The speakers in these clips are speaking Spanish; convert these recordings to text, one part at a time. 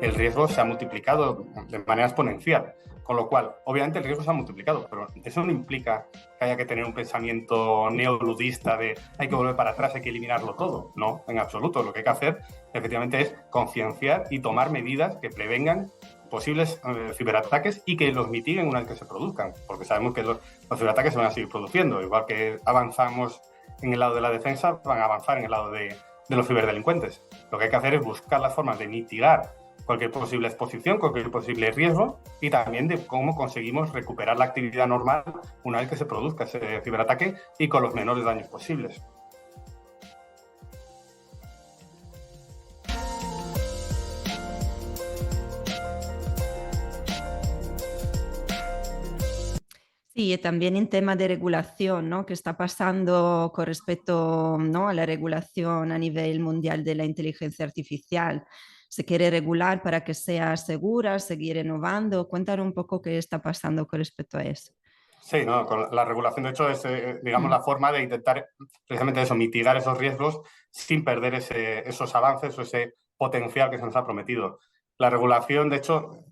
el riesgo se ha multiplicado de manera exponencial. Con lo cual, obviamente el riesgo se ha multiplicado, pero eso no implica que haya que tener un pensamiento neoludista de hay que volver para atrás, hay que eliminarlo todo. No, en absoluto. Lo que hay que hacer efectivamente es concienciar y tomar medidas que prevengan posibles ciberataques y que los mitiguen una vez que se produzcan, porque sabemos que los ciberataques se van a seguir produciendo. Igual que avanzamos en el lado de la defensa, van a avanzar en el lado de los ciberdelincuentes. Lo que hay que hacer es buscar las formas de mitigar cualquier posible exposición, cualquier posible riesgo y también de cómo conseguimos recuperar la actividad normal una vez que se produzca ese ciberataque y con los menores daños posibles. Sí, y también en tema de regulación, ¿no? ¿Qué está pasando con respecto, ¿no?, a la regulación a nivel mundial de la inteligencia artificial? ¿Se quiere regular para que sea segura, seguir innovando? Cuéntanos un poco qué está pasando con respecto a eso. Sí, no, con la regulación, de hecho, es digamos, la forma de intentar precisamente eso, mitigar esos riesgos sin perder esos avances o ese potencial que se nos ha prometido. La regulación, de hecho,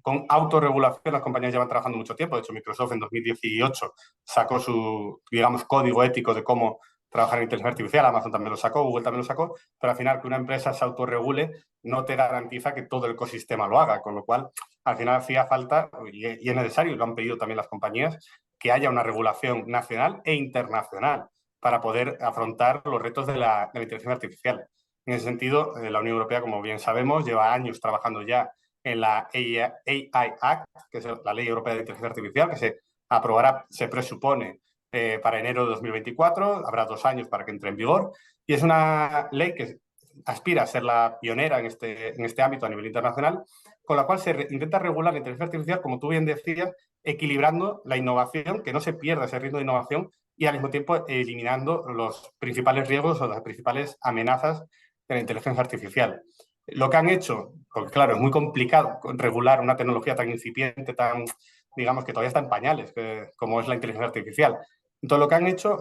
con autorregulación las compañías llevan trabajando mucho tiempo. De hecho, Microsoft en 2018 sacó su, digamos, código ético de cómo trabajar en inteligencia artificial. Amazon también lo sacó, Google también lo sacó, pero al final que una empresa se autorregule no te garantiza que todo el ecosistema lo haga, con lo cual al final hacía falta, y es necesario, y lo han pedido también las compañías, que haya una regulación nacional e internacional para poder afrontar los retos de la inteligencia artificial. En ese sentido, la Unión Europea, como bien sabemos, lleva años trabajando ya en la AI Act, que es la Ley Europea de Inteligencia Artificial, que se aprobará, se presupone, para enero de 2024. Habrá 2 años para que entre en vigor. Y es una ley que aspira a ser la pionera en este ámbito a nivel internacional, con la cual se intenta regular la inteligencia artificial, como tú bien decías, equilibrando la innovación, que no se pierda ese ritmo de innovación y al mismo tiempo eliminando los principales riesgos o las principales amenazas de la inteligencia artificial. Lo que han hecho, porque claro, es muy complicado regular una tecnología tan incipiente, tan, digamos, que todavía está en pañales, como es la inteligencia artificial. Entonces, lo que han hecho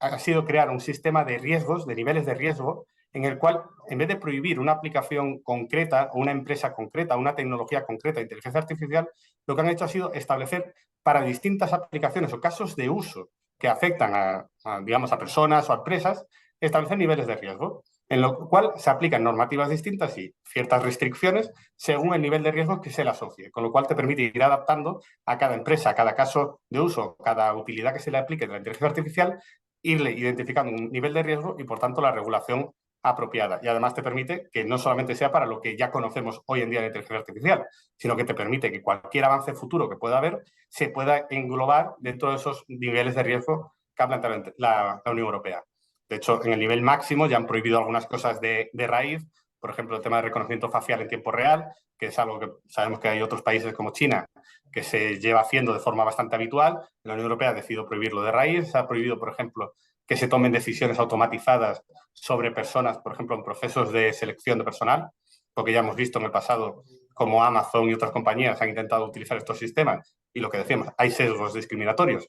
ha sido crear un sistema de riesgos, de niveles de riesgo, en el cual, en vez de prohibir una aplicación concreta, o una empresa concreta, una tecnología concreta de inteligencia artificial, lo que han hecho ha sido establecer para distintas aplicaciones o casos de uso que afectan digamos, a personas o a empresas, establecer niveles de riesgo, en lo cual se aplican normativas distintas y ciertas restricciones según el nivel de riesgo que se le asocie, con lo cual te permite ir adaptando a cada empresa, a cada caso de uso, cada utilidad que se le aplique de la inteligencia artificial, irle identificando un nivel de riesgo y, por tanto, la regulación apropiada. Y además te permite que no solamente sea para lo que ya conocemos hoy en día de inteligencia artificial, sino que te permite que cualquier avance futuro que pueda haber se pueda englobar dentro de esos niveles de riesgo que ha planteado la Unión Europea. De hecho, en el nivel máximo ya han prohibido algunas cosas de raíz, por ejemplo, el tema de reconocimiento facial en tiempo real, que es algo que sabemos que hay otros países como China que se lleva haciendo de forma bastante habitual. La Unión Europea ha decidido prohibirlo de raíz. Se ha prohibido, por ejemplo, que se tomen decisiones automatizadas sobre personas, por ejemplo, en procesos de selección de personal, porque ya hemos visto en el pasado cómo Amazon y otras compañías han intentado utilizar estos sistemas y lo que decíamos, hay sesgos discriminatorios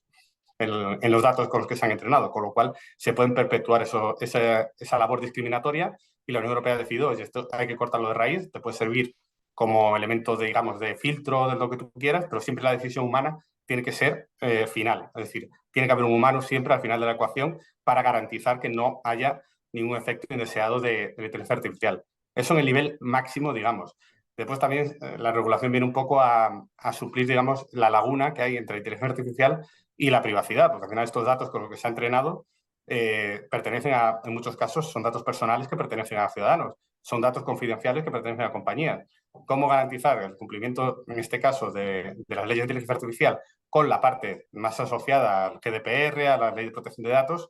en los datos con los que se han entrenado, con lo cual se pueden perpetuar esa labor discriminatoria y la Unión Europea ha decidido, oye, esto hay que cortarlo de raíz, te puede servir como elemento, de, digamos, de filtro de lo que tú quieras, pero siempre la decisión humana tiene que ser final, es decir, tiene que haber un humano siempre al final de la ecuación para garantizar que no haya ningún efecto indeseado de la inteligencia artificial. Eso en el nivel máximo, digamos. Después también la regulación viene un poco a suplir, digamos, la laguna que hay entre la inteligencia artificial y la privacidad, porque al final estos datos con los que se ha entrenado pertenecen en muchos casos, son datos personales que pertenecen a ciudadanos, son datos confidenciales que pertenecen a compañías. ¿Cómo garantizar el cumplimiento, en este caso, de las leyes de inteligencia artificial con la parte más asociada al GDPR, a la ley de protección de datos?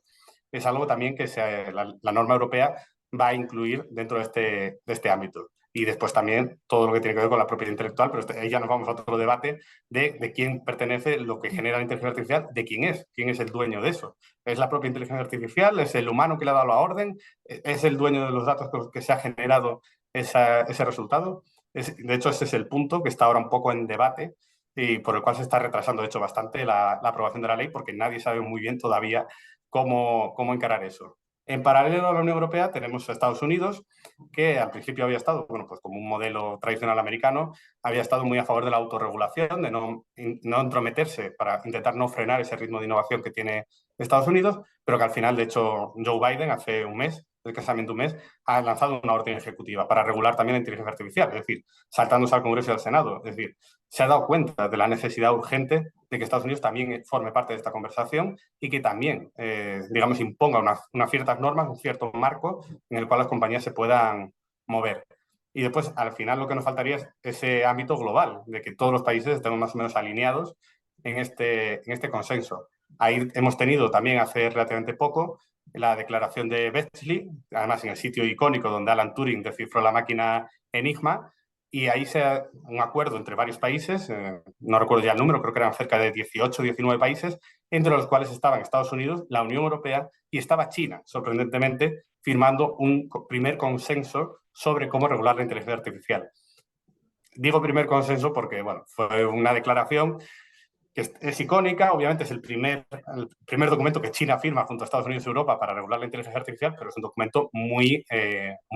Es algo también que la norma europea va a incluir dentro de este ámbito. Y después también todo lo que tiene que ver con la propiedad intelectual, pero ahí ya nos vamos a otro debate de quién pertenece lo que genera la inteligencia artificial, de quién es el dueño de eso. ¿Es la propia inteligencia artificial? ¿Es el humano que le ha dado la orden? ¿Es el dueño de los datos con los que se ha generado ese resultado? De hecho, ese es el punto que está ahora un poco en debate y por el cual se está retrasando, de hecho, bastante la aprobación de la ley, porque nadie sabe muy bien todavía cómo encarar eso. En paralelo a la Unión Europea tenemos a Estados Unidos, que al principio había estado, bueno, pues como un modelo tradicional americano, había estado muy a favor de la autorregulación, de no entrometerse para intentar no frenar ese ritmo de innovación que tiene Estados Unidos, pero que al final, de hecho, Joe Biden hace un mes, escasamente un mes, ha lanzado una orden ejecutiva para regular también la inteligencia artificial, es decir, saltándose al Congreso y al Senado. Es decir, se ha dado cuenta de la necesidad urgente de que Estados Unidos también forme parte de esta conversación y que también, digamos, imponga unas ciertas normas, un cierto marco en el cual las compañías se puedan mover. Y después, al final, lo que nos faltaría es ese ámbito global, de que todos los países estemos más o menos alineados en este consenso. Ahí hemos tenido también hace relativamente poco la declaración de Beckley, además en el sitio icónico donde Alan Turing descifró la máquina Enigma, y ahí se ha un acuerdo entre varios países, no recuerdo ya el número, creo que eran cerca de 18 o 19 países, entre los cuales estaban Estados Unidos, la Unión Europea y estaba China, sorprendentemente, firmando un primer consenso sobre cómo regular la inteligencia artificial. Digo primer consenso porque, bueno, fue una declaración que es icónica, obviamente es el primer documento que China firma junto a Estados Unidos y Europa para regular la inteligencia artificial, pero es un documento muy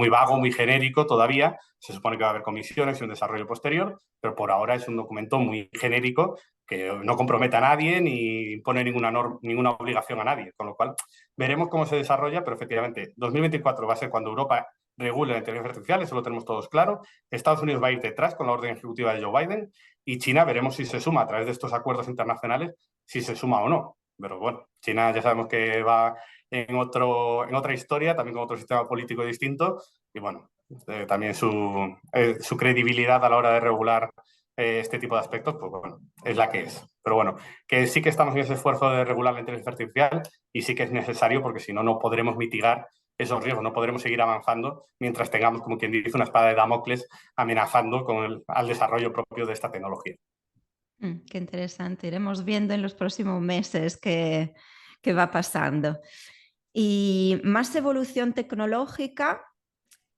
vago, muy genérico todavía. Se supone que va a haber comisiones y un desarrollo posterior, pero por ahora es un documento muy genérico que no compromete a nadie ni impone ninguna obligación a nadie, con lo cual veremos cómo se desarrolla, pero efectivamente 2024 va a ser cuando Europa regule la inteligencia artificial, eso lo tenemos todos claro. Estados Unidos va a ir detrás con la orden ejecutiva de Joe Biden y China veremos si se suma a través de estos acuerdos internacionales, si se suma o no. Pero bueno, China ya sabemos que va en otra historia, también con otro sistema político distinto y bueno, también su credibilidad a la hora de regular este tipo de aspectos, pues bueno, es la que es. Pero bueno, que sí que estamos en ese esfuerzo de regular la inteligencia artificial y sí que es necesario porque si no, no podremos mitigar esos riesgos, no podremos seguir avanzando mientras tengamos, como quien dice, una espada de Damocles amenazando al desarrollo propio de esta tecnología. Qué interesante. Iremos viendo en los próximos meses qué va pasando. Y más evolución tecnológica,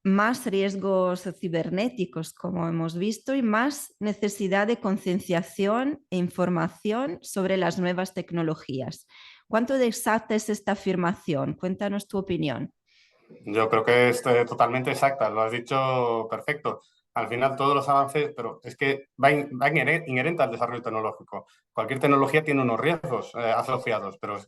más riesgos cibernéticos, como hemos visto, y más necesidad de concienciación e información sobre las nuevas tecnologías. ¿Cuánto de exacta es esta afirmación? Cuéntanos tu opinión. Yo creo que es totalmente exacta, lo has dicho perfecto. Al final todos los avances, pero es que va inherente al desarrollo tecnológico. Cualquier tecnología tiene unos riesgos asociados, pero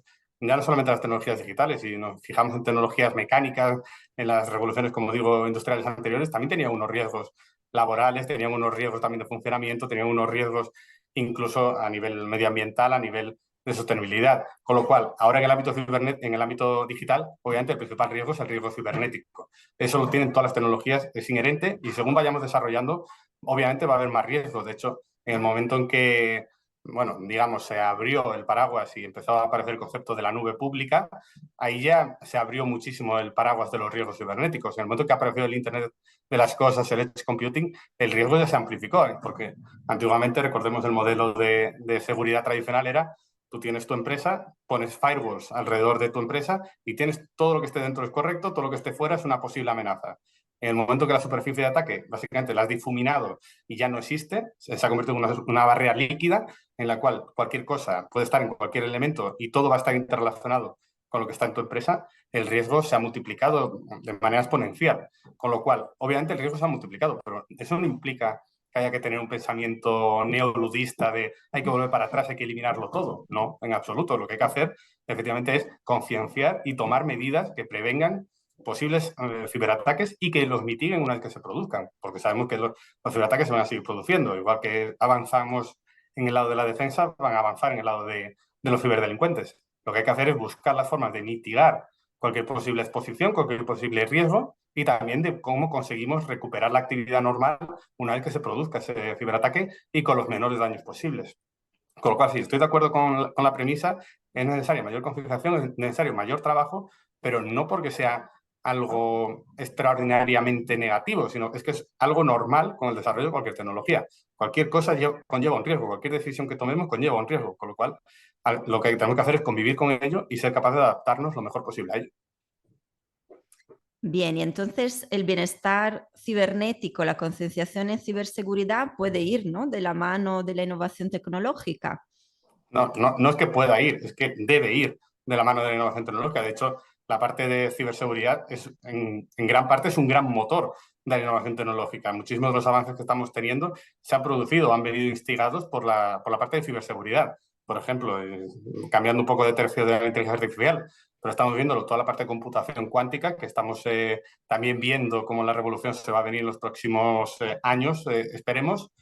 ya no solamente las tecnologías digitales, si nos fijamos en tecnologías mecánicas, en las revoluciones, como digo, industriales anteriores, también tenían unos riesgos laborales, tenían unos riesgos también de funcionamiento, tenían unos riesgos incluso a nivel medioambiental, a nivel de sostenibilidad. Con lo cual, ahora en el ámbito digital, obviamente el principal riesgo es el riesgo cibernético. Eso lo tienen todas las tecnologías, es inherente y según vayamos desarrollando, obviamente va a haber más riesgos. De hecho, en el momento en que, bueno, digamos, se abrió el paraguas y empezó a aparecer el concepto de la nube pública, ahí ya se abrió muchísimo el paraguas de los riesgos cibernéticos. En el momento que apareció el Internet de las cosas, el edge computing, el riesgo ya se amplificó, porque antiguamente, recordemos, el modelo de seguridad tradicional era tú tienes tu empresa, pones firewalls alrededor de tu empresa y tienes todo lo que esté dentro es correcto, todo lo que esté fuera es una posible amenaza. En el momento que la superficie de ataque básicamente la has difuminado y ya no existe, se ha convertido en una barrera líquida en la cual cualquier cosa puede estar en cualquier elemento y todo va a estar interrelacionado con lo que está en tu empresa, el riesgo se ha multiplicado de manera exponencial. Con lo cual, obviamente el riesgo se ha multiplicado, pero eso no implica que haya que tener un pensamiento neoludista de hay que volver para atrás, hay que eliminarlo todo. No, en absoluto. Lo que hay que hacer efectivamente es concienciar y tomar medidas que prevengan posibles ciberataques y que los mitiguen una vez que se produzcan, porque sabemos que los ciberataques se van a seguir produciendo. Igual que avanzamos en el lado de la defensa, van a avanzar en el lado de los ciberdelincuentes. Lo que hay que hacer es buscar las formas de mitigar cualquier posible exposición, cualquier posible riesgo y también de cómo conseguimos recuperar la actividad normal una vez que se produzca ese ciberataque y con los menores daños posibles. Con lo cual, sí, estoy de acuerdo con la premisa, es necesaria mayor concienciación, es necesario mayor trabajo, pero no porque sea algo extraordinariamente negativo, sino es que es algo normal con el desarrollo de cualquier tecnología. Cualquier cosa conlleva un riesgo, cualquier decisión que tomemos conlleva un riesgo, con lo cual lo que tenemos que hacer es convivir con ello y ser capaces de adaptarnos lo mejor posible a ello. Bien, y entonces el bienestar cibernético, la concienciación en ciberseguridad puede ir, ¿no?, de la mano de la innovación tecnológica. No es que pueda ir, es que debe ir de la mano de la innovación tecnológica. De hecho, la parte de ciberseguridad en gran parte es un gran motor de la innovación tecnológica. Muchísimos de los avances que estamos teniendo se han producido o han venido instigados por la parte de ciberseguridad. Por ejemplo, cambiando un poco de tercio de la inteligencia artificial, pero estamos viendo toda la parte de computación cuántica, que estamos también viendo cómo la revolución se va a venir en los próximos años, esperemos.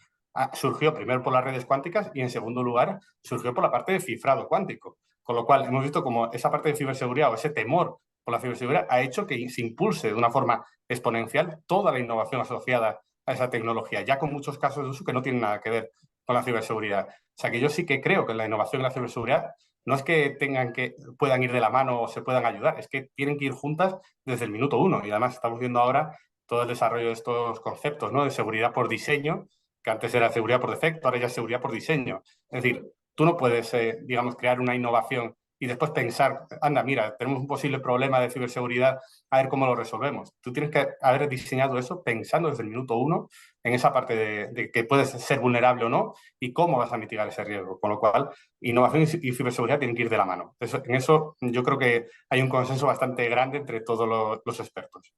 Surgió primero por las redes cuánticas y en segundo lugar surgió por la parte de cifrado cuántico. Con lo cual hemos visto como esa parte de ciberseguridad o ese temor por la ciberseguridad ha hecho que se impulse de una forma exponencial toda la innovación asociada a esa tecnología, ya con muchos casos de uso que no tienen nada que ver con la ciberseguridad. O sea que yo sí que creo que la innovación y la ciberseguridad no es que puedan ir de la mano o se puedan ayudar, es que tienen que ir juntas desde el minuto uno. Y además estamos viendo ahora todo el desarrollo de estos conceptos, ¿no? De seguridad por diseño, que antes era seguridad por defecto, ahora ya es seguridad por diseño. Es decir, tú no puedes, digamos, crear una innovación y después pensar, anda, mira, tenemos un posible problema de ciberseguridad, a ver cómo lo resolvemos. Tú tienes que haber diseñado eso pensando desde el minuto uno en esa parte de que puedes ser vulnerable o no y cómo vas a mitigar ese riesgo. Con lo cual, innovación y ciberseguridad tienen que ir de la mano. En eso yo creo que hay un consenso bastante grande entre todos los expertos.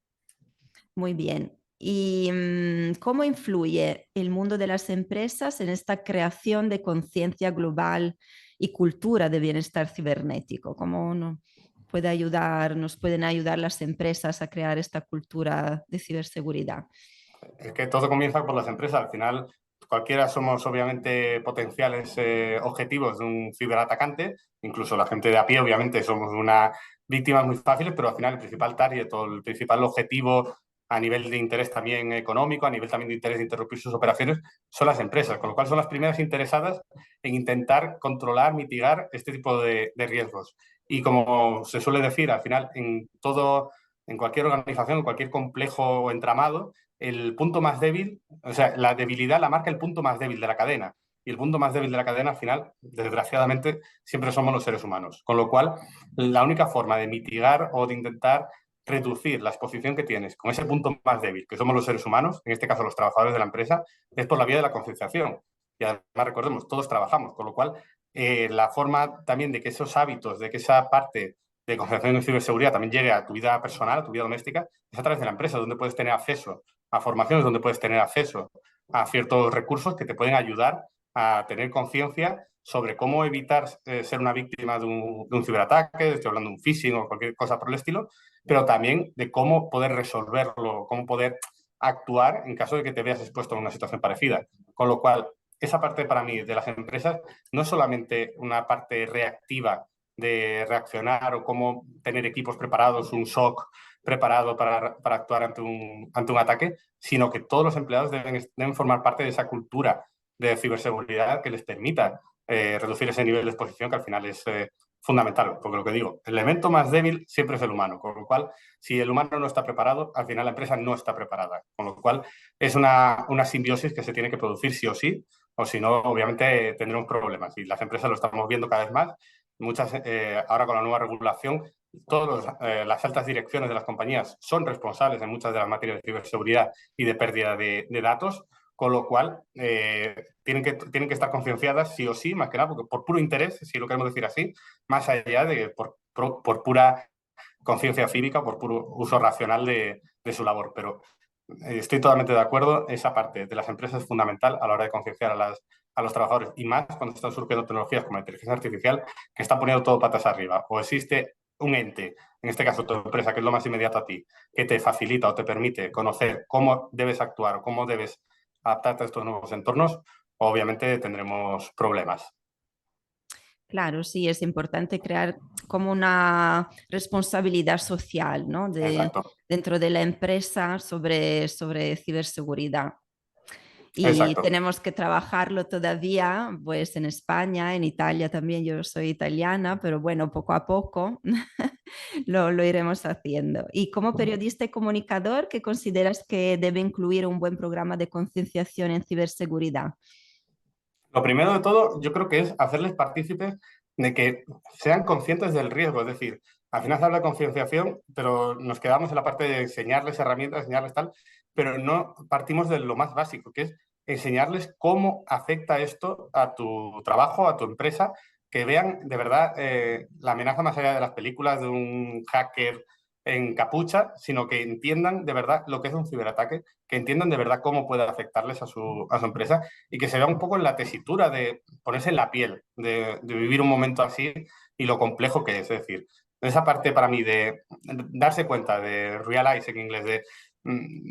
Muy bien. ¿Y cómo influye el mundo de las empresas en esta creación de conciencia global y cultura de bienestar cibernético? ¿Cómo nos pueden ayudar las empresas a crear esta cultura de ciberseguridad? Es que todo comienza por las empresas. Al final, cualquiera somos obviamente potenciales objetivos de un ciberatacante. Incluso la gente de a pie, obviamente, somos una víctimas muy fáciles, pero al final el principal target o el principal objetivo a nivel de interés también económico, a nivel también de interés de interrumpir sus operaciones, son las empresas, con lo cual son las primeras interesadas en intentar controlar, mitigar este tipo de riesgos. Y como se suele decir, al final, en cualquier organización, en cualquier complejo o entramado, el punto más débil, o sea, la debilidad la marca el punto más débil de la cadena. Y el punto más débil de la cadena, al final, desgraciadamente, siempre somos los seres humanos. Con lo cual, la única forma de mitigar o de intentar reducir la exposición que tienes con ese punto más débil, que somos los seres humanos, en este caso los trabajadores de la empresa, es por la vía de la concienciación. Y además, recordemos, todos trabajamos, con lo cual, la forma también de que esos hábitos, de que esa parte de concienciación y ciberseguridad también llegue a tu vida personal, a tu vida doméstica, es a través de la empresa, donde puedes tener acceso a formaciones, donde puedes tener acceso a ciertos recursos que te pueden ayudar a tener conciencia sobre cómo evitar ser una víctima de un ciberataque, estoy hablando de un phishing o cualquier cosa por el estilo, pero también de cómo poder resolverlo, cómo poder actuar en caso de que te veas expuesto a una situación parecida. Con lo cual, esa parte para mí de las empresas no es solamente una parte reactiva de reaccionar o cómo tener equipos preparados, un SOC preparado para actuar ante un ataque, sino que todos los empleados deben formar parte de esa cultura de ciberseguridad que les permita reducir ese nivel de exposición que al final es fundamental, porque lo que digo, el elemento más débil siempre es el humano, con lo cual, si el humano no está preparado, al final la empresa no está preparada, con lo cual es una simbiosis que se tiene que producir sí, o si no, obviamente tendremos problemas, y las empresas lo estamos viendo cada vez más, muchas, ahora con la nueva regulación, todas las altas direcciones de las compañías son responsables en muchas de las materias de ciberseguridad y de pérdida de datos, con lo cual tienen que estar concienciadas sí o sí, más que nada, porque por puro interés, si lo queremos decir así, más allá de por pura conciencia cívica, por puro uso racional de su labor. Pero estoy totalmente de acuerdo, esa parte de las empresas es fundamental a la hora de concienciar a los trabajadores, y más cuando están surgiendo tecnologías como la inteligencia artificial que están poniendo todo patas arriba. O existe un ente, en este caso tu empresa, que es lo más inmediato a ti, que te facilita o te permite conocer cómo debes actuar o cómo debes adaptarte a estos nuevos entornos, obviamente tendremos problemas. Claro, sí, es importante crear como una responsabilidad social, ¿no? Exacto, Dentro de la empresa sobre ciberseguridad. Y exacto. tenemos que trabajarlo todavía, pues en España, en Italia también, yo soy italiana, pero bueno, poco a poco lo iremos haciendo. Y como periodista y comunicador, ¿qué consideras que debe incluir un buen programa de concienciación en ciberseguridad? Lo primero de todo, yo creo que es hacerles partícipes de que sean conscientes del riesgo. Es decir, al final se habla de concienciación, pero nos quedamos en la parte de enseñarles herramientas, enseñarles tal, pero no partimos de lo más básico, que es enseñarles cómo afecta esto a tu trabajo, a tu empresa, que vean de verdad la amenaza más allá de las películas de un hacker en capucha, sino que entiendan de verdad lo que es un ciberataque, que entiendan de verdad cómo puede afectarles a su empresa y que se vea un poco en la tesitura de ponerse en la piel, de vivir un momento así y lo complejo que es. Es decir, esa parte para mí de darse cuenta, de realize en inglés, de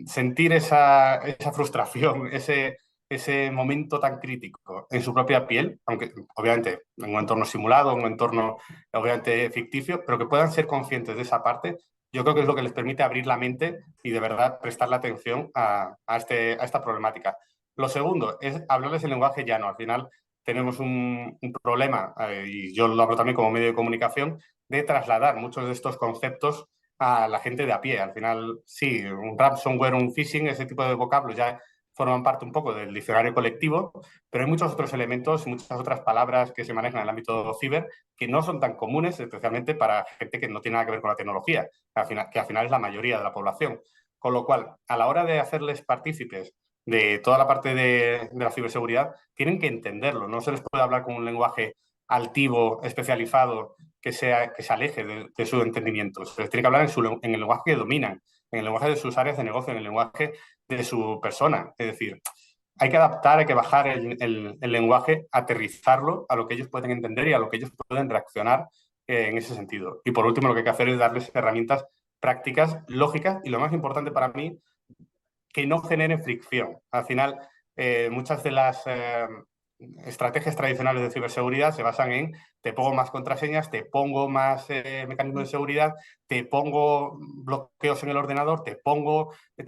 sentir esa frustración, ese momento tan crítico en su propia piel, aunque obviamente en un entorno simulado, en un entorno obviamente ficticio, pero que puedan ser conscientes de esa parte, yo creo que es lo que les permite abrir la mente y de verdad prestarle atención a esta problemática. Lo segundo es hablarles el lenguaje llano. Al final tenemos un problema, y yo lo hablo también como medio de comunicación, de trasladar muchos de estos conceptos a la gente de a pie. Al final, sí, un ransomware, un phishing, ese tipo de vocablos ya forman parte un poco del diccionario colectivo, pero hay muchos otros elementos, muchas otras palabras que se manejan en el ámbito ciber que no son tan comunes, especialmente para gente que no tiene nada que ver con la tecnología, que al final es la mayoría de la población. Con lo cual, a la hora de hacerles partícipes de toda la parte de la ciberseguridad, tienen que entenderlo. No se les puede hablar con un lenguaje altivo, especializado, que se aleje de su entendimiento. Se les tiene que hablar en el lenguaje que dominan, en el lenguaje de sus áreas de negocio, en el lenguaje de su persona. Es decir, hay que adaptar, hay que bajar el lenguaje, aterrizarlo a lo que ellos pueden entender y a lo que ellos pueden reaccionar en ese sentido. Y por último, lo que hay que hacer es darles herramientas prácticas, lógicas y lo más importante para mí, que no generen fricción. Al final, muchas de las estrategias tradicionales de ciberseguridad se basan en te pongo más contraseñas, te pongo más mecanismos de seguridad, te pongo bloqueos en el ordenador, te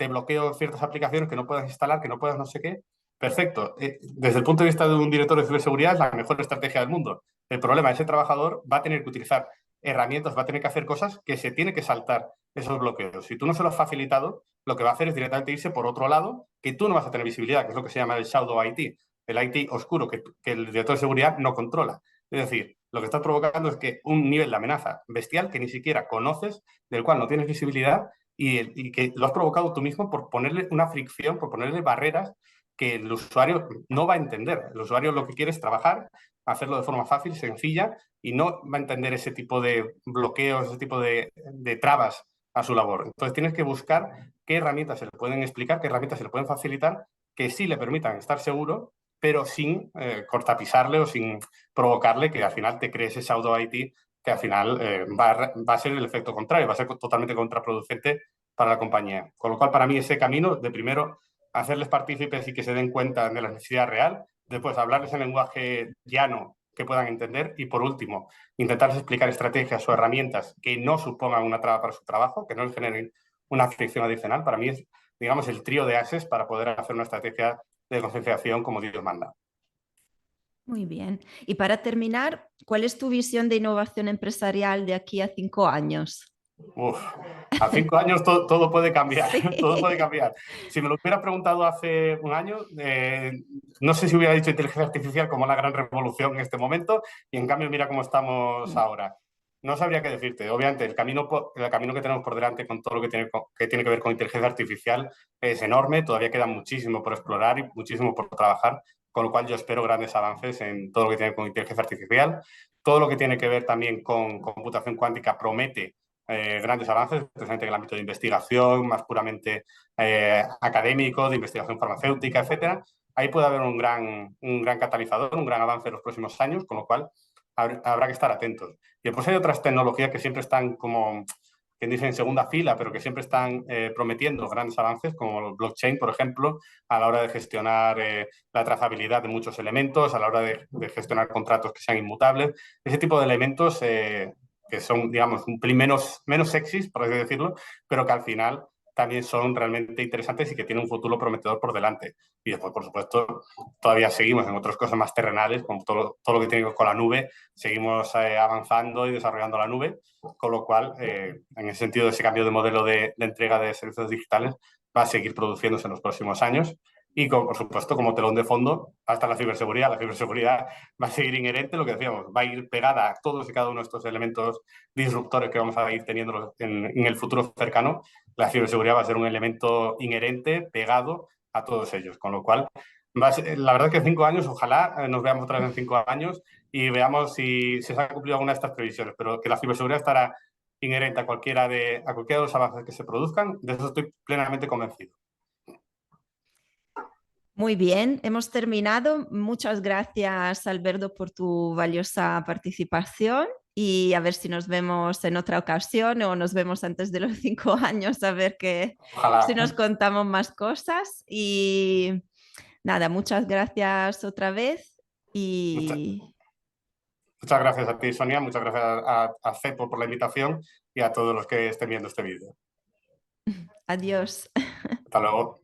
bloqueo ciertas aplicaciones que no puedas instalar, que no puedas no sé qué. Perfecto. Desde el punto de vista de un director de ciberseguridad es la mejor estrategia del mundo. El problema es que ese trabajador va a tener que utilizar herramientas, va a tener que hacer cosas que se tiene que saltar esos bloqueos. Si tú no se lo has facilitado, lo que va a hacer es directamente irse por otro lado, que tú no vas a tener visibilidad, que es lo que se llama el shadow IT, el IT oscuro, que el director de seguridad no controla. Es decir, lo que estás provocando es que un nivel de amenaza bestial que ni siquiera conoces, del cual no tienes visibilidad y que lo has provocado tú mismo por ponerle una fricción, por ponerle barreras que el usuario no va a entender. El usuario lo que quiere es trabajar, hacerlo de forma fácil, sencilla, y no va a entender ese tipo de bloqueos, ese tipo de trabas a su labor. Entonces tienes que buscar qué herramientas se le pueden explicar, qué herramientas se le pueden facilitar, que sí le permitan estar seguro, pero sin cortapisarle o sin provocarle que al final te crees ese pseudo IT que al final va a ser el efecto contrario, va a ser totalmente contraproducente para la compañía. Con lo cual, para mí, ese camino de primero hacerles partícipes y que se den cuenta de la necesidad real, después hablarles en lenguaje llano que puedan entender y, por último, intentarles explicar estrategias o herramientas que no supongan una traba para su trabajo, que no les generen una fricción adicional. Para mí es, digamos, el trío de ases para poder hacer una estrategia de concienciación como Dios manda. Muy bien. Y para terminar, ¿cuál es tu visión de innovación empresarial de aquí a 5 años? Uf, a 5 años todo puede cambiar, Sí. todo puede cambiar. Si me lo hubieras preguntado hace un año, no sé si hubiera dicho inteligencia artificial como la gran revolución en este momento, y en cambio mira cómo estamos ahora. No sabría qué decirte. Obviamente, el camino que tenemos por delante con todo lo que tiene que ver con inteligencia artificial es enorme, todavía queda muchísimo por explorar y muchísimo por trabajar, con lo cual yo espero grandes avances en todo lo que tiene que ver con inteligencia artificial. Todo lo que tiene que ver también con computación cuántica promete grandes avances, especialmente en el ámbito de investigación, más puramente académico, de investigación farmacéutica, etcétera. Ahí puede haber un gran catalizador, un gran avance en los próximos años, con lo cual habrá que estar atentos. Y después hay otras tecnologías que siempre están como, quien dice, en segunda fila, pero que siempre están prometiendo grandes avances, como el blockchain, por ejemplo, a la hora de gestionar la trazabilidad de muchos elementos, a la hora de gestionar contratos que sean inmutables. Ese tipo de elementos que son, digamos, un pelín menos sexys, por así decirlo, pero que al final también son realmente interesantes y que tienen un futuro prometedor por delante. Y después, por supuesto, todavía seguimos en otras cosas más terrenales, como todo lo que tiene que ver con la nube, seguimos avanzando y desarrollando la nube, con lo cual, en ese sentido, ese cambio de modelo de entrega de servicios digitales va a seguir produciéndose en los próximos años. Y, por supuesto, como telón de fondo, hasta la ciberseguridad. La ciberseguridad va a seguir inherente, lo que decíamos, va a ir pegada a todos y cada uno de estos elementos disruptores que vamos a ir teniendo en el futuro cercano. La ciberseguridad va a ser un elemento inherente, pegado a todos ellos. Con lo cual, La verdad es que 5 años, ojalá nos veamos otra vez en 5 años y veamos si se ha cumplido alguna de estas previsiones, pero que la ciberseguridad estará inherente a cualquiera de los avances que se produzcan, de eso estoy plenamente convencido. Muy bien, hemos terminado. Muchas gracias, Alberto, por tu valiosa participación y a ver si nos vemos en otra ocasión o nos vemos antes de los 5 años, a ver si Ojalá. nos contamos más cosas. Y nada, muchas gracias otra vez Muchas, y muchas gracias a ti, Sonia, muchas gracias a Cepo por la invitación y a todos los que estén viendo este vídeo. adiós. Hasta luego.